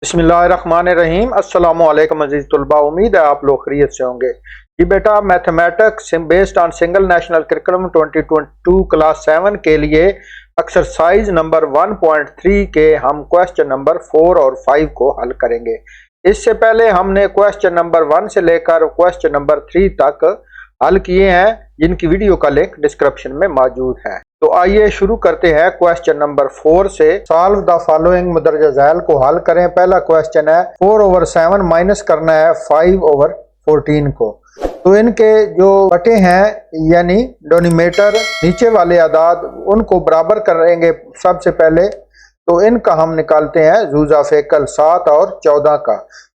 बिस्मिल्लाहिर्रहमानिर्रहीम। अस्सलामु अलैकुम अज़ीज़ तुलबा, उम्मीद है आप लोग खैरियत से होंगे। जी बेटा, mathematics based on single national curriculum 2022 class 7 के लिए एक्सरसाइज नंबर 1.3 के हम क्वेश्चन नंबर 4 और 5 को हल करेंगे। इससे पहले हमने क्वेश्चन नंबर 1 से लेकर क्वेश्चन नंबर 3 तक हल किए हैं, जिनकी वीडियो का लिंक डिस्क्रिप्शन में मौजूद है। तो आइए शुरू करते हैं क्वेश्चन नंबर 4 से। सॉल्व द फॉलोइंग मुदरजा ज़ैल को हल करें। पहला क्वेश्चन है 4/7 माइनस करना है 5/14 को। तो इनके जो बटे हैं यानी डोनिमेटर नीचे वाले आदाद उनको बराबर करेंगे सबसे पहले। तो इनका हम निकालते हैं जूजा फेकल 7 और 14 का।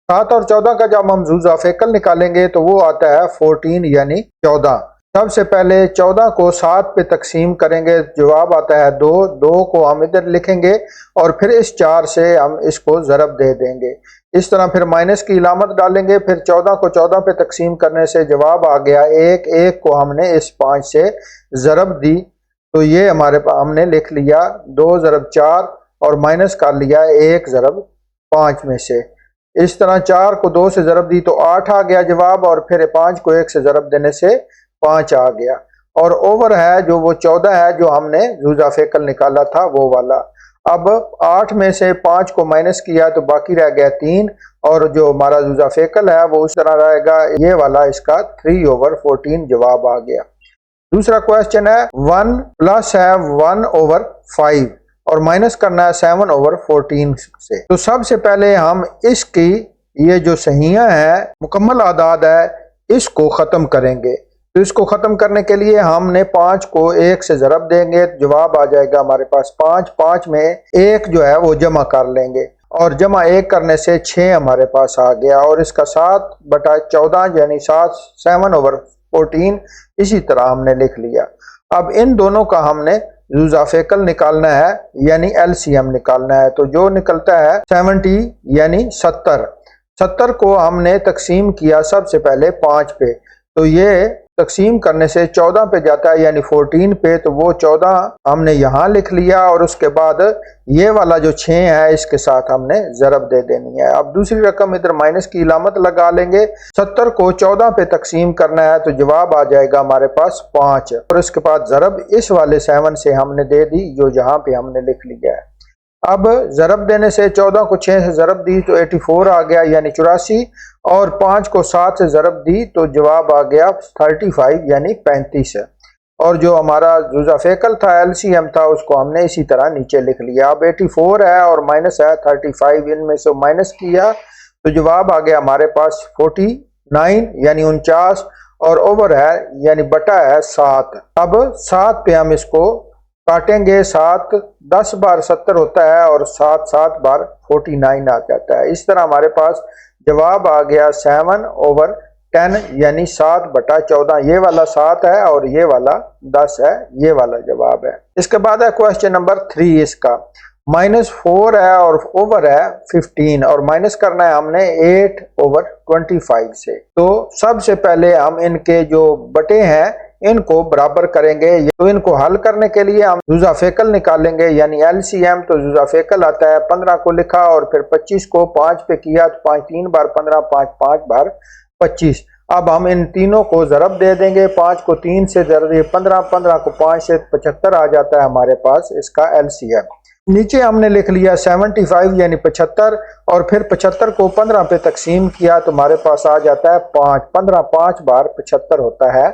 7 और 14 का जब हम जूजा फेकल निकालेंगे तो वो आता है 14 यानी 14। सबसे पहले 14 को 7 पे तकसीम करेंगे, जवाब आता है 2। 2 को हम इधर लिखेंगे और फिर इस 4 से हम इसको ज़रब दे देंगे। इस तरह फिर माइनस की इलामत डालेंगे। फिर 14 को 14 पे तकसीम करने से जवाब आ गया 1। 1 को हमने इस 5 से ज़रब दी, तो ये हमारे पास हमने लिख लिया 2 ज़रब 4 और माइनस कर लिया 1 ज़रब 5 में से। इस तरह 4 को 2 से ज़रब दी तो 8 आ गया जवाब, और फिर 5 को 1 से ज़रब देने से 5 आ गया। और ओवर है जो वो 14 है जो हमने जूजा फेकल निकाला था वो वाला। अब 8 में से 5 को माइनस किया तो बाकी रह गया 3, और जो हमारा जूजा फेकल है वो उस तरह रहेगा, ये वाला इसका 3/14 जवाब आ गया। दूसरा क्वेश्चन है 1 प्लस है 1/5 और माइनस करना है 7/14 से। तो सबसे पहले हम इसकी ये जो सहियां है मुकम्मल आदाद है इसको ख़त्म करेंगे। तो इसको ख़त्म करने के लिए हमने 5 को 1 से ज़रब देंगे, जवाब आ जाएगा हमारे पास 5। 5 में 1 जो है वो जमा कर लेंगे और जमा 1 करने से 6 हमारे पास आ गया, और इसका 7/14 यानी 7/14 इसी तरह हमने लिख लिया। अब इन दोनों का हमने जूजा फेकल निकालना है यानी एलसीएम निकालना है। तो जो निकलता है 70 यानी 70। 70 को हमने तकसीम किया सबसे पहले 5 पे, तो ये तकसीम करने से 14 पे जाता है यानी 14 पे, तो वो 14 हमने यहाँ लिख लिया और उसके बाद ये वाला जो 6 है इसके साथ हमने ज़रब दे देनी है। अब दूसरी रकम इधर माइनस की इलामत लगा लेंगे। 70 को 14 पे तकसीम करना है तो जवाब आ जाएगा हमारे पास 5, और उसके बाद ज़रब इस वाले 7 से हमने दे दी जो यहाँ पे हमने लिख लिया है। अब ज़रब देने से 14 को 6 से ज़रब दी तो 84 आ गया यानी 84, और 5 को 7 से ज़रब दी तो जवाब आ गया 35 यानी 35 है। और जो हमारा जूजा फेकल था एलसीएम था उसको हमने इसी तरह नीचे लिख लिया। अब 84 है और माइनस है 35, इनमें से माइनस किया तो जवाब आ गया हमारे पास 49 यानी 49, और ओवर है यानी बटा है 7। अब 7 पे हम इसको काटेंगे। 7 10 बार 70 होता है और 7 7 बार 49 आ जाता है। इस तरह हमारे पास जवाब आ गया 7/10 यानी 7/14। ये वाला 7 है और ये वाला 10 है, ये वाला जवाब है। इसके बाद है क्वेश्चन नंबर 3। इसका -4 है और ओवर है 15 और माइनस करना है हमने 8/25 से। तो सबसे पहले हम इनके जो बटे हैं इनको बराबर करेंगे। तो इनको हल करने के लिए हम जूजा फेकल निकालेंगे यानी एलसीएम। तो जूजा फेकल आता है 15 को लिखा और फिर 25 को 5 पे किया तो 5 3 बार 15, 5 5 बार 25। अब हम इन तीनों को ज़रब दे देंगे। 5 को 3 से ज़रब दिए 15, 15 को 5 से 75 आ जाता है हमारे पास इसका एलसीएम। नीचे हमने लिख लिया 75 यानी 75, और फिर 75 को 15 पे तकसीम किया तो हमारे पास आ जाता है 5। 15 5 बार 75 होता है,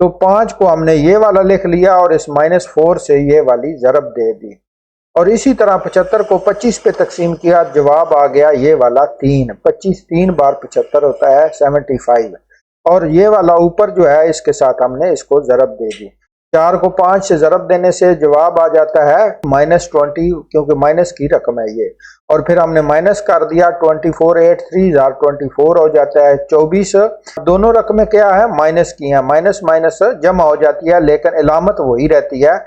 तो 5 को हमने ये वाला लिख लिया और इस -4 से ये वाली ज़रब दे दी, और इसी तरह 75 को 25 पे तकसीम किया, जवाब आ गया ये वाला 3। 25 3 बार 75 होता है 75, और ये वाला ऊपर जो है इसके साथ हमने इसको ज़रब दे दी। 4 को 5 से ज़रब देने से जवाब आ जाता है -20, क्योंकि माइनस की रकम है ये, और फिर हमने माइनस कर दिया 24। 8 3 24 हो जाता है 24। दोनों रकमें क्या है माइनस की हैं, माइनस माइनस जमा हो जाती है लेकिन इलामत वही रहती है,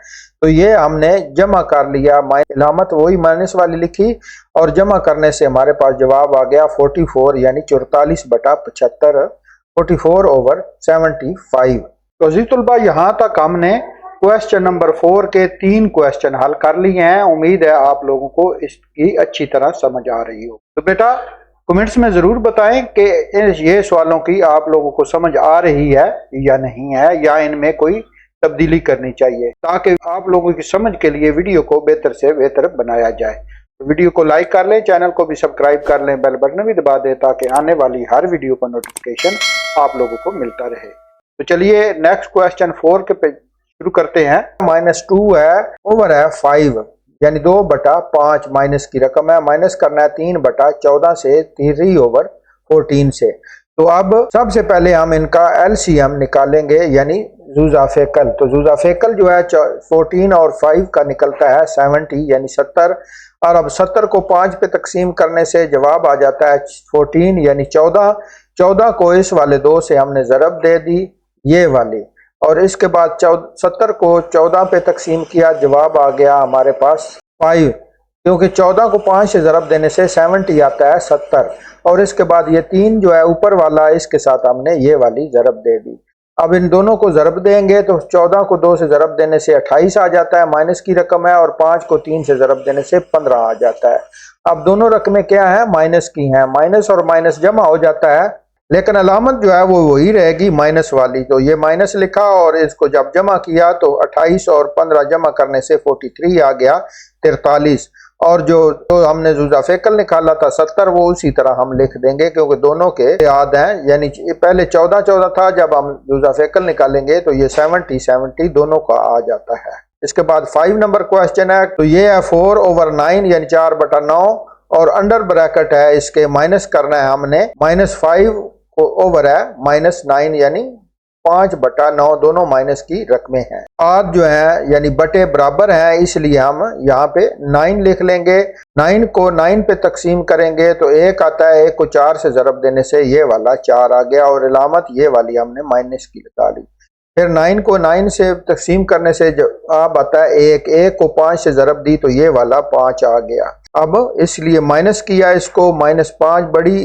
तो ये हमने जमा कर लिया। इलामत वही माइनस वाली लिखी और जमा करने से हमारे पास जवाब आ गया 44 यानी 44/75, 44/75। तो जी तुलबा यहाँ तक हमने क्वेश्चन नंबर 4 के 3 क्वेश्चन हल कर लिए हैं। उम्मीद है आप लोगों को इसकी अच्छी तरह समझ आ रही हो। तो बेटा कमेंट्स में जरूर बताएं कि ये सवालों की आप लोगों को समझ आ रही है या नहीं है, या इनमें कोई तब्दीली करनी चाहिए, ताकि आप लोगों की समझ के लिए वीडियो को बेहतर से बेहतर बनाया जाए। तो वीडियो को लाइक कर लें, चैनल को भी सब्सक्राइब कर लें, बेल बटन भी दबा दें ताकि आने वाली हर वीडियो का नोटिफिकेशन आप लोगों को मिलता रहे। तो चलिए नेक्स्ट क्वेश्चन 4 के पे शुरू करते हैं। -2 है ओवर है 5, यानी 2/5 माइनस की रकम है। माइनस करना है 3/14 से 3/14 से। तो अब सबसे पहले हम इनका एलसीएम निकालेंगे, यानी जुज़ाफेकल। तो जुज़ाफेकल जो है 14 और 5 का निकलता है 70, यानी 70। और अब 70 को 5 पे तकसीम करने से जवाब आ जाता है 14, यानी 14। 14 को इस वाले 2 से हमने ज़रब दे दी, ये वाली, और इसके बाद 70 को 14 पे तकसीम किया, जवाब आ गया हमारे पास 5, क्योंकि 14 को 5 से ज़रब देने से 70 आता है 70। और इसके बाद ये 3 जो है ऊपर वाला, इसके साथ हमने ये वाली ज़रब दे दी। अब इन दोनों को ज़रब देंगे तो 14 को 2 से ज़रब देने से 28 आ जाता है, माइनस की रकम है, और 5 को 3 से ज़रब देने से 15 आ जाता है। अब दोनों रकमें क्या है, माइनस की हैं। माइनस और माइनस जमा हो जाता है, लेकिन अलामत जो है वो वही रहेगी, माइनस वाली। तो ये माइनस लिखा और इसको जब जमा किया तो 28 और 15 जमा करने से 43 आ गया, 43। और जो हमने जुज़ाफेकल निकाला था 70, वो उसी तरह हम लिख देंगे क्योंकि दोनों के याद हैं। यानी पहले 14 था, जब हम जुज़ाफेकल निकालेंगे तो ये 70 दोनों का आ जाता है। इसके बाद 5 नंबर क्वेश्चन है। तो ये है 4/9, यानी 4/9, और अंडर ब्रैकेट है इसके माइनस करना है हमने। -5 को ओवर है -9, यानी 5/9, दोनों माइनस की रकमें हैं। आद जो है यानी बटे बराबर है, इसलिए हम यहाँ पे 9 लिख लेंगे। 9 को 9 पे तकसीम करेंगे तो 1 आता है, 1 को 4 से ज़रब देने से ये वाला 4 आ गया, और इलामत ये वाली हमने माइनस की लगा ली। फिर 9 को 9 से तकसीम करने से जवाब आता है 1, 1 को 5 से ज़रब दी तो ये वाला 5 आ गया। अब इसलिए माइनस किया इसको, -5 बड़ी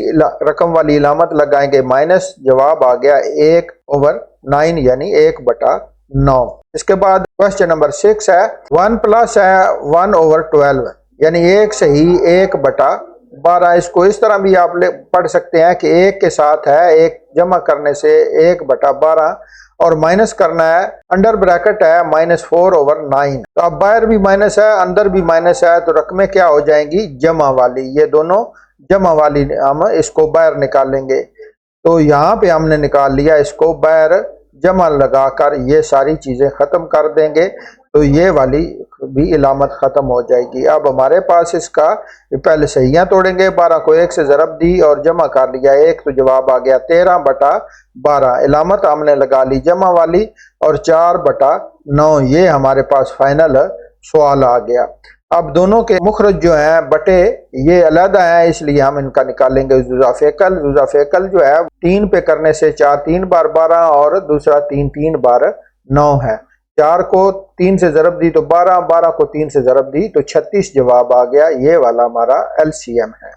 रकम वाली इलामत लगाएंगे माइनस, जवाब आ गया 1/9, यानी 1/9। इसके बाद क्वेश्चन नंबर 6 है। 1 प्लस है 1/12, यानी 1 से ही 1/12। इसको इस तरह भी आप पढ़ सकते हैं कि 1 के साथ है, 1 जमा करने से 1/12, और माइनस करना है, अंडर ब्रैकेट है -4/9। तो अब बाहर भी माइनस है, अंदर भी माइनस है, तो रकमें क्या हो जाएंगी, जमा वाली। ये दोनों जमा वाली हम इसको बाहर निकालेंगे। तो यहाँ पे हमने निकाल लिया इसको बाहर, जमा लगाकर ये सारी चीज़ें ख़त्म कर देंगे तो ये वाली भी इलामत ख़त्म हो जाएगी। अब हमारे पास इसका पहले सहियाँ तोड़ेंगे। 12 को 1 से ज़रब दी और जमा कर लिया 1, तो जवाब आ गया 13/12। इलामत हमने लगा ली जमा वाली, और 4/9 ये हमारे पास फाइनल सवाल आ गया। अब दोनों के मुखरज जो हैं बटे ये अलग है, इसलिए हम इनका निकालेंगे जुज़ाफेकल। जुज़ाफेकल जो है 3 पे करने से 4 3 बार 12, और दूसरा 3 3 बार 9 है। 4 को 3 से ज़रब दी तो 12, 12 को 3 से ज़रब दी तो 36 जवाब आ गया। ये वाला हमारा एलसीएम है।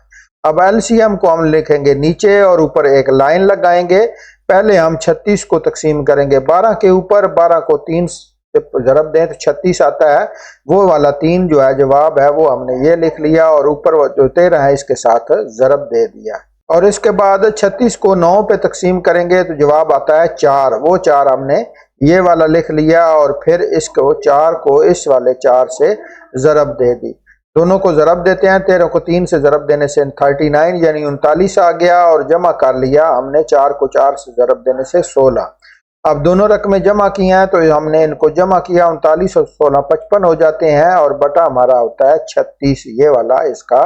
अब एलसीएम को हम लिखेंगे नीचे और ऊपर एक लाइन लगाएंगे। पहले हम 36 को तकसीम करेंगे 12 के ऊपर, 12 को 3 से ज़रब दें तो 36 आता है, वो वाला 3 जो है जवाब है वो हमने ये लिख लिया, और ऊपर जो 13 है इसके साथ ज़रब दे दिया। और इसके बाद 36 को 9 पे तकसीम करेंगे तो जवाब आता है 4, वो 4 हमने ये वाला लिख लिया, और फिर इसको 4 को इस वाले 4 से ज़रब दे दी। दोनों को ज़रब देते हैं, 13 को 3 से ज़रब देने से 39 यानी 39 आ गया, और जमा कर लिया हमने 4 को 4 से ज़रब देने से 16। अब दोनों रकमें जमा की हैं तो हमने इनको जमा किया, 39 और 16 55 हो जाते हैं, और बटा हमारा होता है 36। ये वाला इसका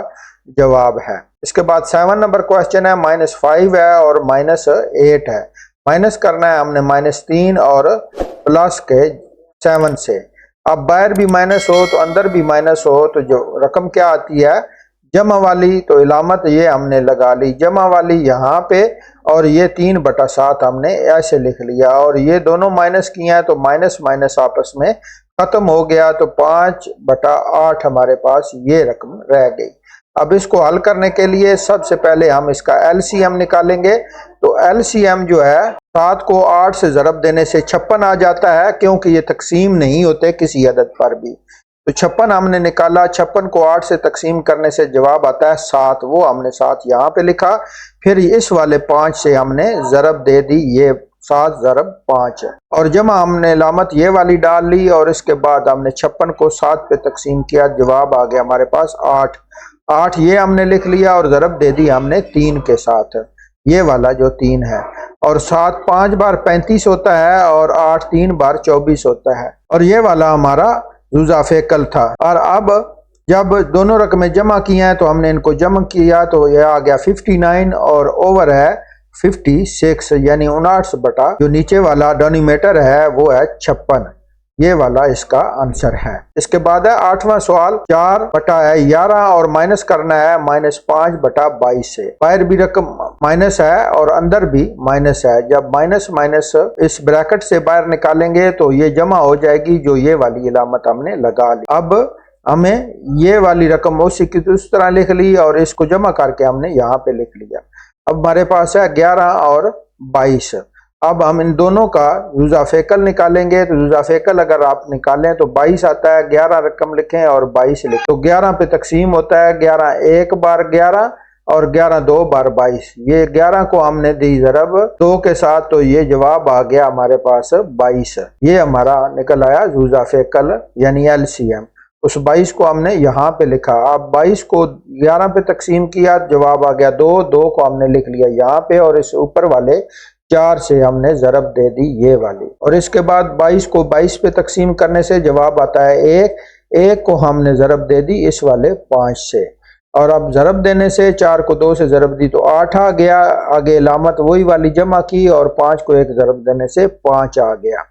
जवाब है। इसके बाद 7 नंबर क्वेश्चन है। -5 है और -8 है। माइनस करना है हमने -3 और प्लस के 7 से। अब बाहर भी माइनस हो तो अंदर भी माइनस हो, तो जो रकम क्या आती है, जमा वाली। तो इलामत ये हमने लगा ली जमा वाली यहाँ पे, और ये 3/7 हमने ऐसे लिख लिया, और ये दोनों माइनस किए हैं तो माइनस माइनस आपस में खत्म हो गया, तो 5/8 हमारे पास ये रकम रह गई। अब इसको हल करने के लिए सबसे पहले हम इसका एलसीएम निकालेंगे। तो एलसीएम जो है 7 को 8 से ज़रब देने से 56 आ जाता है, क्योंकि ये तकसीम नहीं होते किसी अदद पर भी। तो 56 हमने निकाला, 56 को 8 से तकसीम करने से जवाब आता है 7, वो हमने 7 यहाँ पे लिखा। फिर इस वाले 5 से हमने ज़रब दे दी, ये 7 ज़रब 5 है, और जमा हमने अलामत ये वाली डाल ली, और इसके बाद हमने 56 को 7 पे तकसीम किया, जवाब आ गया हमारे पास 8। 8 ये हमने लिख लिया और ज़रब दे दी हमने 3 के साथ, ये वाला जो 3 है। और 7 5 बार 35 होता है और 8 3 बार 24 होता है, और ये वाला हमारा जुज़ाफ़े कल था। और अब जब दोनों रकमें जमा किए हैं तो हमने इनको जमा किया तो यह आ गया 59 और ओवर है 56, यानी 59 बटा जो नीचे वाला डिनोमिनेटर है वो है 56। ये वाला इसका आंसर है। इसके बाद है 8वां सवाल, 4 बटा है 11 और माइनस करना है -5 बटा 22 से। बाहर भी रकम माइनस है और अंदर भी माइनस है। जब माइनस माइनस इस ब्रैकेट से बाहर निकालेंगे तो ये जमा हो जाएगी, जो ये वाली अलामत हमने लगा ली। अब हमें ये वाली रकम उसी की उस तरह लिख ली और इसको जमा करके हमने यहाँ पे लिख लिया। अब हमारे पास है 11 और 22। अब हम इन दोनों का जुज़ाफ़ेकल निकालेंगे। तो जुज़ाफ़ेकल अगर आप निकालें तो 22 आता है, 11 रकम लिखें और 22 लिखें तो 11 पे तकसीम होता है। 11 एक बार 11 और 11 दो बार 22। ये 11 को हमने दी ज़रब 2 के साथ, तो ये जवाब आ गया हमारे पास 22। ये हमारा निकल आया जुज़ाफ़ेकल यानी LCM। उस 22 को हमने यहाँ पे लिखा। अब 22 को 11 पे तकसीम किया, जवाब आ गया 2। 2 को हमने लिख लिया यहाँ पे और इस ऊपर वाले 4 से हमने ज़रब दे दी ये वाली। और इसके बाद 22 को 22 पे तकसीम करने से जवाब आता है 1। 1 को हमने ज़रब दे दी इस वाले 5 से, और अब ज़रब देने से 4 को 2 से ज़रब दी तो 8 आ गया। आगे अलामत वही वाली जमा की और 5 को 1 ज़रब देने से 5 आ गया।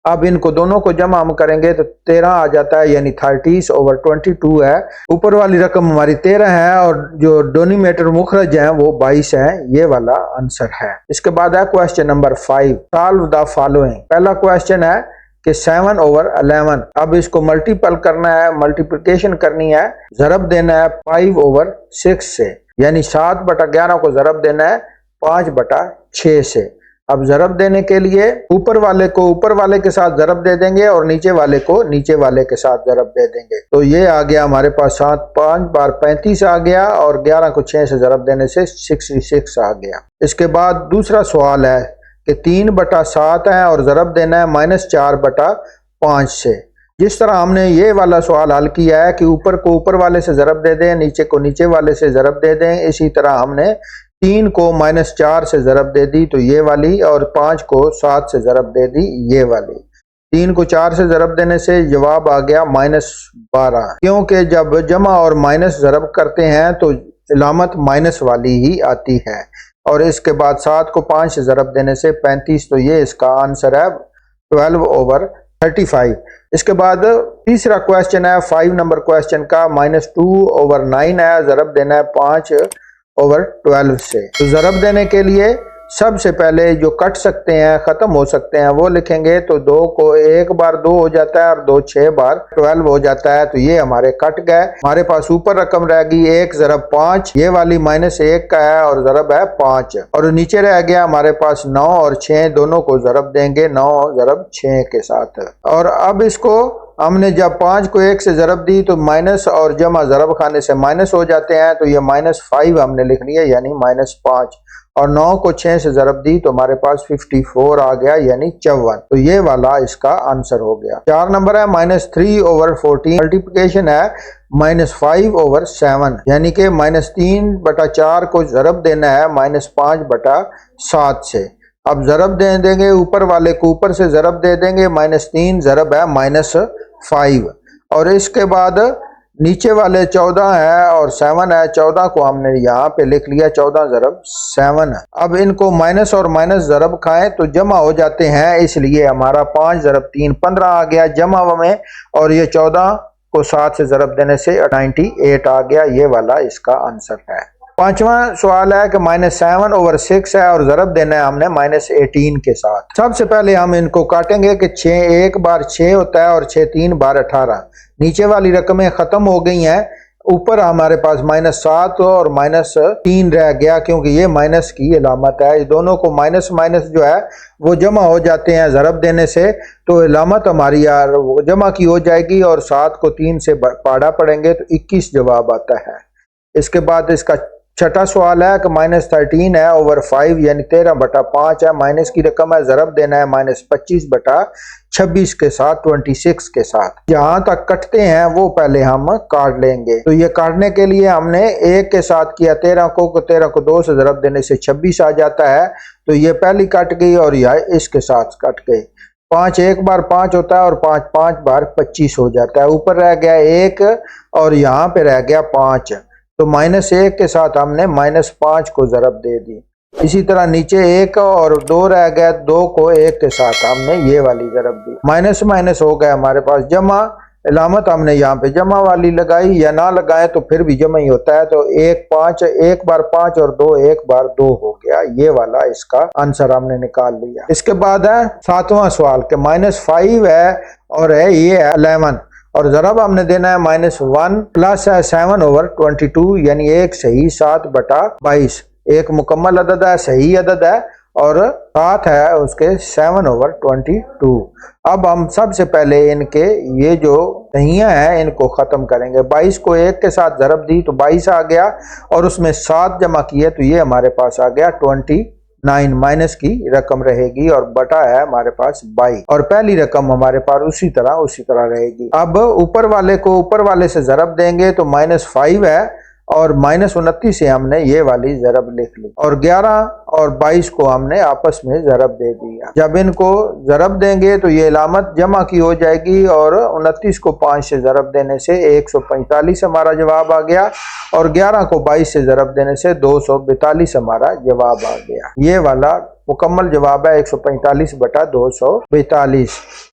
अब इनको दोनों को जमा हम करेंगे तो 13 आ जाता है, यानी 30 ओवर 22 है। ऊपर वाली रकम हमारी 13 है और जो डिनोमिनेटर मुखरज है वो 22 है। ये वाला आंसर है। इसके बाद है question number 5, solve the following. पहला क्वेश्चन है कि 7 ओवर 11। अब इसको मल्टीपल करना है, मल्टीप्लिकेशन करनी है, ज़रब देना है 5 ओवर 6 से, यानी 7 बटा 11 को ज़रब देना है 5 बटा 6 से। अब ज़रब देने के लिए ऊपर वाले को ऊपर वाले के साथ ज़रब दे देंगे और नीचे वाले को नीचे वाले के साथ ज़रब दे देंगे। तो ये आ गया हमारे पास 7 5 बार 35 आ गया और 11 को 6 से ज़रब देने से 66 आ गया। इसके बाद दूसरा सवाल है कि 3 बटा 7 है और ज़रब देना है -4 बटा 5 से। जिस तरह हमने ये वाला सवाल हल किया है कि ऊपर को ऊपर वाले से ज़रब दे दें, नीचे को नीचे वाले से ज़रब दे दें, इसी तरह हमने 3 को -4 से ज़रब दे दी तो ये वाली, और 5 को 7 से ज़रब दे दी ये वाली। 3 को 4 से ज़रब देने से जवाब आ गया -12, क्योंकि जब जमा और माइनस ज़रब करते हैं तो अलामत माइनस वाली ही आती है। और इसके बाद 7 को 5 से ज़रब देने से 35, तो ये इसका आंसर है 12 ओवर 35। इसके बाद तीसरा क्वेश्चन है 5 नंबर क्वेश्चन का, -2 ओवर 9 है, ज़रब देना है 5 ओवर 12 से। तो ज़रब देने के लिए सबसे पहले जो कट सकते हैं, ख़त्म हो सकते हैं, वो लिखेंगे। तो 2 को 1 बार 2 हो जाता है और 2 6 बार 12 हो जाता है, तो ये हमारे कट गए। हमारे पास ऊपर रकम रह गई 1 ज़रब 5, ये वाली -1 का है और ज़रब है 5, और नीचे रह गया हमारे पास 9 और 6, दोनों को ज़रब देंगे 9 ज़रब 6 के साथ। और अब इसको हमने जब 5 को 1 से ज़रब दी तो माइनस और जमा ज़रब खाने से माइनस हो जाते हैं, तो ये -5 हमने लिख लिया यानी -5, और 9 को 6 से ज़रब दी तो हमारे पास 54 आ गया यानी 54। तो ये वाला इसका आंसर हो गया। 4 नंबर है -3 ओवर 14, मल्टीप्लिकेशन है -5 ओवर 7, यानी कि -3 बटा 4 को ज़रब देना है -5 बटा 7 से। अब ज़रब दे देंगे, ऊपर वाले को ऊपर से ज़रब दे देंगे, -3 ज़रब है -5, और इसके बाद नीचे वाले 14 है और 7 है, 14 को हमने यहाँ पे लिख लिया 14 ज़रब 7। अब इनको माइनस और माइनस ज़रब खाएं तो जमा हो जाते हैं, इसलिए हमारा 5 ज़रब 3 15 आ गया जमा में, और ये 14 को 7 से ज़रब देने से 98 आ गया। ये वाला इसका आंसर है। 5वां सवाल है कि -7 ओवर 6 है और ज़रब देना है हमने -18 के साथ। सबसे पहले हम इनको काटेंगे कि 6 1 बार 6 होता है और 6 3 बार 18। नीचे वाली रकमें ख़त्म हो गई हैं ऊपर हमारे पास -7 और -3 रह गया, क्योंकि ये माइनस की अलामत है। इस दोनों को माइनस माइनस जो है वो जमा हो जाते हैं ज़रब देने से, तो अलामत हमारी यार जमा की हो जाएगी और 7 को 3 से पाड़ा पड़ेंगे तो 21 जवाब आता है। इसके बाद इसका छठा सवाल है कि -13 है ओवर 5 यानी 13/5 है। माइनस की रकम है, ज़रब देना है -25/26 के साथ, 26 के साथ। जहां तक कटते हैं वो पहले हम काट लेंगे। तो ये काटने के लिए हमने 1 के साथ किया, 13 को 2 से ज़रब देने से 26 आ जाता है, तो ये पहली कट गई और यह इसके साथ कट गई। 5 एक बार 5 होता है और 5 5 बार 25 हो जाता है। ऊपर रह गया 1 और यहाँ पे रह गया 5, तो -1 के साथ हमने -5 को ज़रब दे दी। इसी तरह नीचे 1 और 2 रह गया, 2 को 1 के साथ हमने ये वाली ज़रब दी। माइनस माइनस हो गया हमारे पास जमा, अलामत हमने यहाँ पे जमा वाली लगाई, या ना लगाए तो फिर भी जमा ही होता है। तो 1 5 एक बार 5 और 2 एक बार 2 हो गया। ये वाला इसका आंसर हमने निकाल लिया। इसके बाद है 7वां सवाल के -5 है और है ये है 11 और ज़रब हमने देना है -1 प्लस है 7/22 यानी 1 सही 7/22। एक मुकम्मल अदद है, सही अदद है और 7 है उसके 7/22। अब हम सबसे पहले इनके ये जो सहियां हैं इनको ख़त्म करेंगे। 22 को 1 के साथ ज़रब दी तो 22 आ गया और उसमें 7 जमा किए तो ये हमारे पास आ गया 29। माइनस की रकम रहेगी और बटा है हमारे पास 22 और पहली रकम हमारे पास उसी तरह रहेगी। अब ऊपर वाले को ऊपर वाले से ज़रब देंगे तो -5 है और -29 से हमने ये वाली ज़रब लिख ली और 11 और 22 को हमने आपस में ज़रब दे दिया। जब इनको ज़रब देंगे तो ये अलामत जमा की हो जाएगी और 29 को 5 से ज़रब देने से 145 हमारा जवाब आ गया और 11 को 22 से ज़रब देने से 242 हमारा जवाब आ गया। ये वाला मुकम्मल जवाब है 145/242।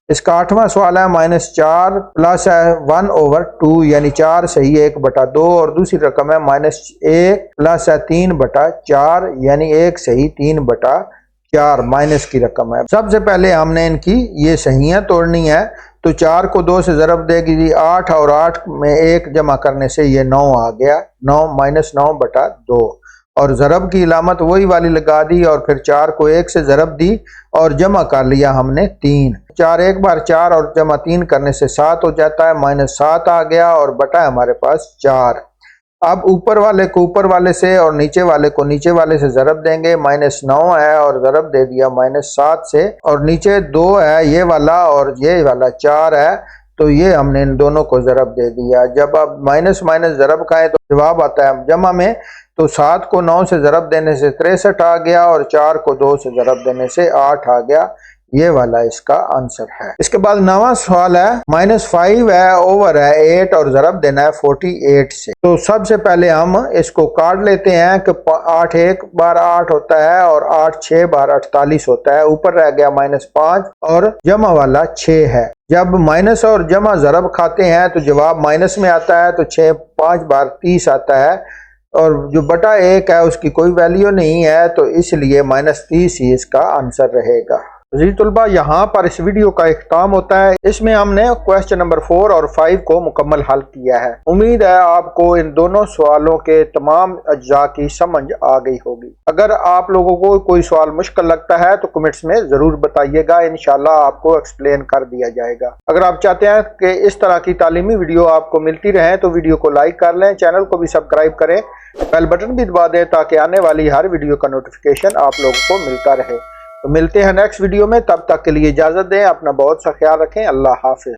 इसका 8वां सवाल है -4 प्लस है 1/2 यानी 4 सही 1/2 और दूसरी रकम है -1 प्लस है 3/4 यानी 1 सही 3/4 माइनस की रकम है। सबसे पहले हमने इनकी ये सहियां तोड़नी है, तो 4 को 2 से ज़रब देगी 8 और 8 में 1 जमा करने से ये 9 आ गया, 9 -9/2 और ज़रब की अलामत वही वाली लगा दी और फिर 4 को 1 से ज़रब दी और जमा कर लिया हमने 3। 4 एक बार 4 और जमा 3 करने से 7 हो जाता है, -7 आ गया और बटा हमारे पास 4। अब ऊपर वाले को ऊपर वाले से और नीचे वाले को नीचे वाले से ज़रब देंगे। -9 है और ज़रब दे दिया -7 से और नीचे 2 है ये वाला और ये वाला 4 है, तो ये हमने इन दोनों को ज़रब दे दिया। जब अब माइनस माइनस ज़रब खाएं तो जवाब आता है जमा में, तो 7 को 9 से ज़रब देने से 63 आ गया और 4 को 2 से ज़रब देने से 8 आ गया। ये वाला इसका आंसर है। इसके बाद 9वां सवाल है -5 है ओवर है 8 और ज़रब देना है 48 से। तो सबसे पहले हम इसको काट लेते हैं कि 8 एक बार 8 होता है और 8 6 बार 48 होता है। ऊपर रह गया -5 और जमा वाला 6 है। जब माइनस और जमा ज़रब खाते हैं तो जवाब माइनस में आता है, तो 6 5 बार 30 आता है और जो बटा 1 है उसकी कोई वैल्यू नहीं है, तो इसलिए -30 ही इसका आंसर रहेगा। जी तुलबा, यहाँ पर इस वीडियो का इख्तिताम होता है। इसमें हमने क्वेश्चन नंबर 4 और 5 को मुकम्मल हल किया है। उम्मीद है आपको इन दोनों सवालों के तमाम अज्जा की समझ आ गई होगी। अगर आप लोगों को कोई सवाल मुश्किल लगता है तो कमेंट्स में ज़रूर बताइएगा, इंशाल्लाह आपको एक्सप्लेन कर दिया जाएगा। अगर आप चाहते हैं कि इस तरह की तालीमी वीडियो आपको मिलती रहे तो वीडियो को लाइक कर लें, चैनल को भी सब्सक्राइब करें, बेल बटन भी दबा दें ताकि आने वाली हर वीडियो का नोटिफिकेशन आप लोगों को मिलता रहे। तो मिलते हैं नेक्स्ट वीडियो में, तब तक के लिए इजाज़त दें। अपना बहुत सा ख्याल रखें। अल्लाह हाफिज़।